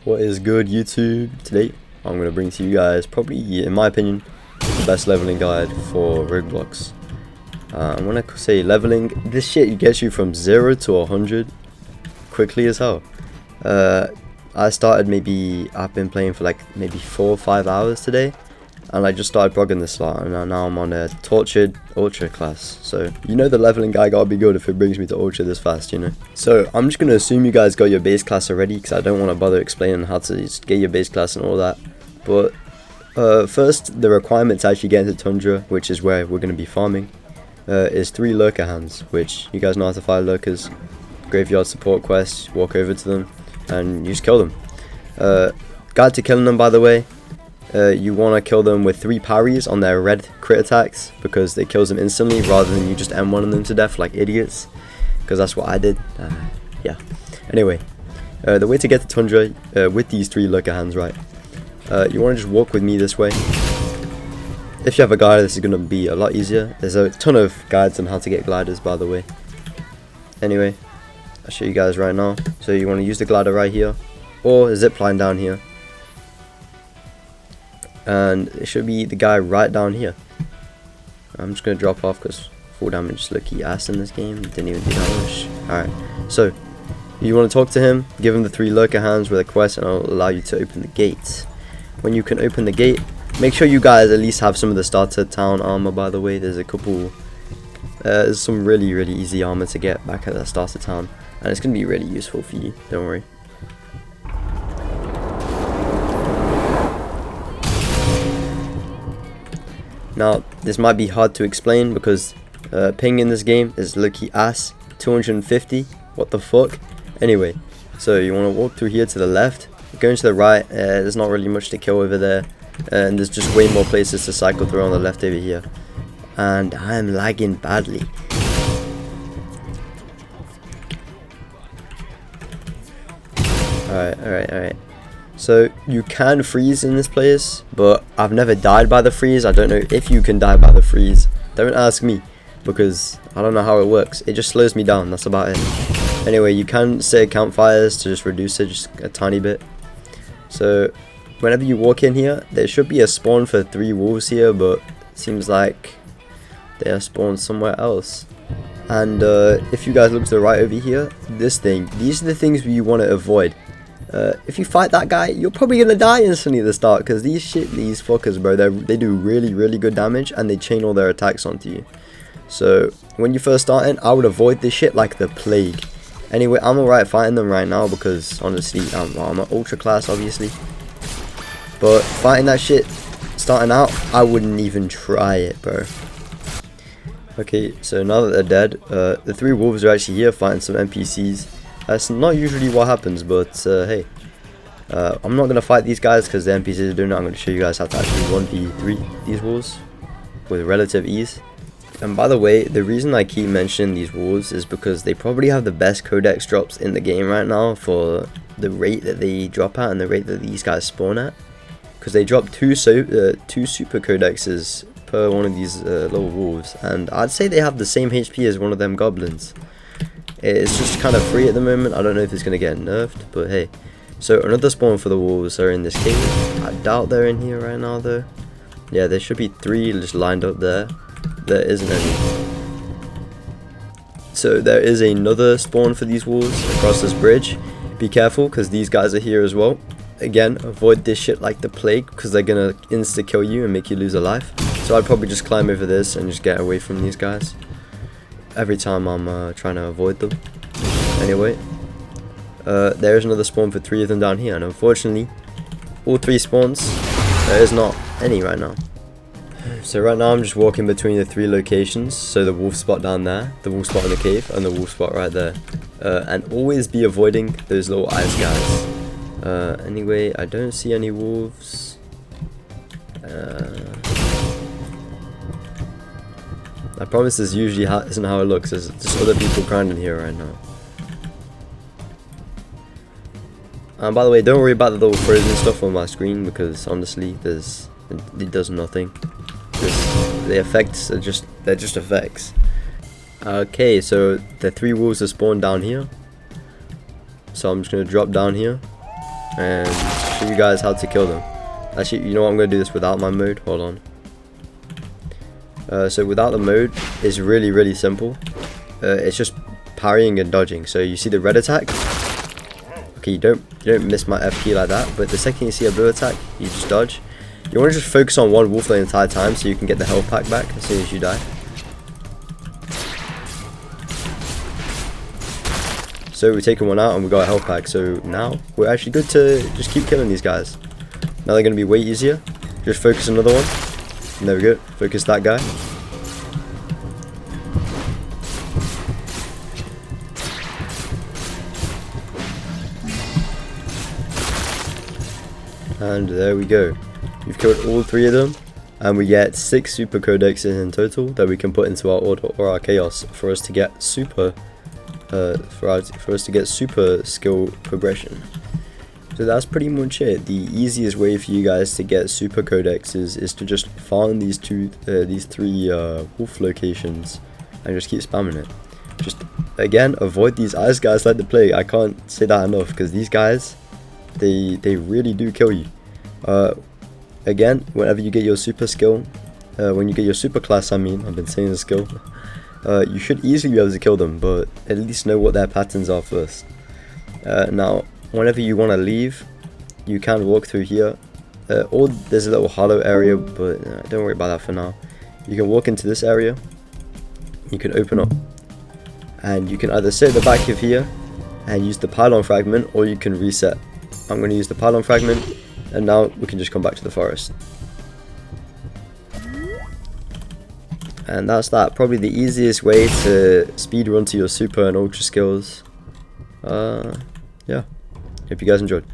What is good, YouTube? Today I'm going to bring to you guys probably, in my opinion, the best leveling guide for Rougeblox. I'm going to say leveling, this shit gets you from 0 to 100 quickly as hell. I started I've been playing for like maybe 4 or 5 hours today, and I just started progging this slot, and now I'm on a tortured ultra class. So you know the leveling guy gotta be good if it brings me to ultra this fast, you know. So I'm just gonna assume you guys got your base class already, because I don't want to bother explaining how to just get your base class and all that. But first, the requirement to actually get into Tundra, which is where we're gonna be farming, is 3 lurker hands, which you guys know how to find lurkers. Graveyard support quests, walk over to them and you just kill them. Guide to killing them, by the way. You want to kill them with 3 parries on their red crit attacks, because it kills them instantly rather than you just M1 them to death like idiots, because that's what I did. Yeah. Anyway, the way to get to Tundra with these 3 lurker hands, right? You want to just walk with me this way. If you have a glider, this is going to be a lot easier. There's a ton of guides on how to get gliders, by the way. Anyway, I'll show you guys right now. So you want to use the glider right here, or a zipline down here. And it should be the guy right down here. I'm just going to drop off because full damage is lucky ass in this game. Didn't even do that much. Alright, so you want to talk to him, give him the 3 lurker hands with a quest, and I'll allow you to open the gate. When you can open the gate, make sure you guys at least have some of the starter town armor, by the way. There's a couple, there's some really easy armor to get back at that starter town, and it's going to be really useful for you, don't worry. Now, this might be hard to explain because ping in this game is lucky ass 250. What the fuck? Anyway, so you want to walk through here to the left, going to the right. There's not really much to kill over there, and there's just way more places to cycle through on the left over here. And I'm lagging badly. Alright. So you can freeze in this place, but I've never died by the freeze. I don't know if you can die by the freeze. Don't ask me, because I don't know how it works. It just slows me down, that's about it. Anyway, you can set campfires to just reduce it just a tiny bit. So whenever you walk in here, there should be a spawn for 3 wolves here, but it seems like they are spawned somewhere else. And if you guys look to the right over here, these are the things you want to avoid. If you fight that guy, you're probably gonna die instantly at the start, because these fuckers, bro, they do really good damage, and they chain all their attacks onto you. So when you first start in, I would avoid this shit like the plague. Anyway, I'm alright fighting them right now because honestly I'm an ultra class, obviously, but fighting that shit starting out, I wouldn't even try it, bro. Okay, so now that they're dead, the 3 wolves are actually here fighting some NPCs. That's not usually what happens, but hey, I'm not going to fight these guys because the NPCs are doing it. I'm going to show you guys how to actually 1v3 these wolves with relative ease. And by the way, the reason I keep mentioning these wolves is because they probably have the best Codex drops in the game right now for the rate that they drop at and the rate that these guys spawn at. Because they drop 2 super Codexes per one of these little wolves, and I'd say they have the same HP as one of them goblins. It's just kind of free at the moment. I don't know if it's going to get nerfed, but hey. So another spawn for the wolves are in this cave. I doubt they're in here right now though. Yeah, there should be 3 just lined up there. There isn't any. So there is another spawn for these wolves across this bridge. Be careful, because these guys are here as well. Again, avoid this shit like the plague, because they're going to insta kill you and make you lose a life. So I'd probably just climb over this and just get away from these guys every time I'm trying to avoid them. Anyway, there's another spawn for 3 of them down here, and unfortunately all 3 spawns, there is not any right now. So right now I'm just walking between the 3 locations. So the wolf spot down there, the wolf spot in the cave, and the wolf spot right there, and always be avoiding those little ice guys. Anyway, I don't see any wolves. I promise this usually isn't how it looks. There's just other people grinding here right now. And by the way, don't worry about the little frozen stuff on my screen, because honestly, it does nothing. The effects are just effects. Okay, so the 3 wolves are spawned down here. So I'm just gonna drop down here and show you guys how to kill them. Actually, you know what, I'm going to do this without my mode. Hold on. So without the mode, it's really simple. It's just parrying and dodging. So you see the red attack. Okay, you don't miss my F key like that, but the second you see a blue attack, you just dodge. You want to just focus on one wolf the entire time so you can get the health pack back as soon as you die. So we've taken one out and we got a health pack, so now we're actually good to just keep killing these guys. Now they're going to be way easier. Just focus another one. And there we go, focus that guy. And there we go. We've killed all 3 of them, and we get 6 super codexes in total that we can put into our order or our chaos for us to get super super skill progression. So that's pretty much it. The easiest way for you guys to get super codexes is to just farm these 3 wolf locations and just keep spamming it. Just again, avoid these ice guys like the plague. I can't say that enough, because these guys, they really do kill you. Again, whenever you get your super skill, when you get your super class, I've been saying the skill, you should easily be able to kill them, but at least know what their patterns are first. Now, whenever you want to leave, you can walk through here, or there's a little hollow area, but don't worry about that for now. You can walk into this area, you can open up, and you can either sit at the back of here and use the pylon fragment, or you can reset. I'm going to use the pylon fragment, and now we can just come back to the forest. And that's that. Probably the easiest way to speedrun to your super and ultra skills. Yeah. Hope you guys enjoyed.